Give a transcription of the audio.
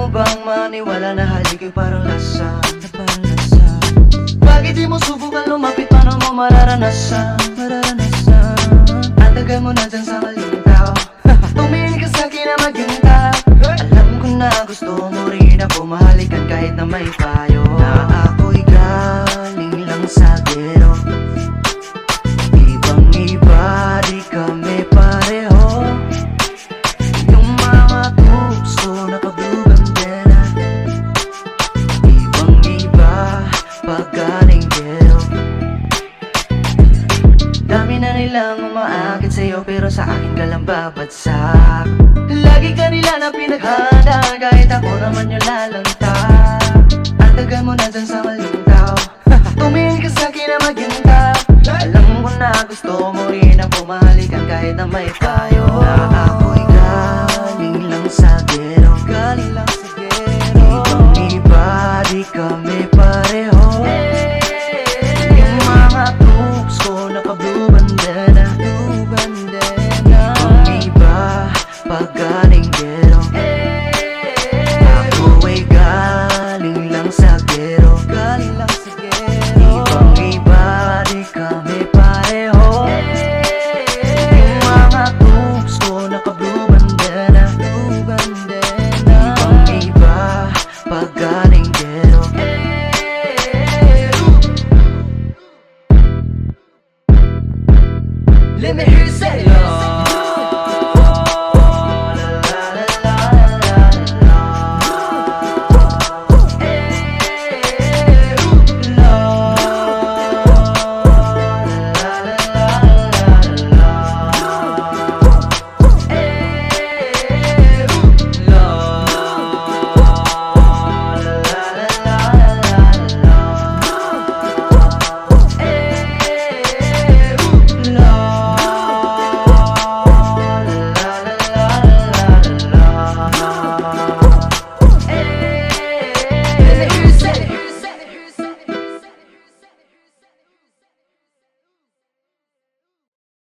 mo bang maniwala na halik ay parang lasa? Bakit di mo subukan lumapit, paano mo mararanasan? Ang tagal mo na dyan sa maling tao. Tumingin ka sa'kin na maging tao. Alam ko na gusto mo rin ako mahalikan kahit na may payo. Na ako'y galing lang sa gero. Ibang iba, di kami pareho. Yung mga tukso naka-blue bandera. Ibang iba, pagaling gero. Dami na nilang umaakit sa'yo pero sa akin ka lang babagsak. Lagi ka nila na pinaghanda kahit ako naman yung lalanta. Ang tagal mo na dyan sa maling tao. Tumingin ka sa'kin na maging tao. Alam ko na gusto mo rin ang pumahalikan kahit na may payo. Na ako'y galing lang sa gero.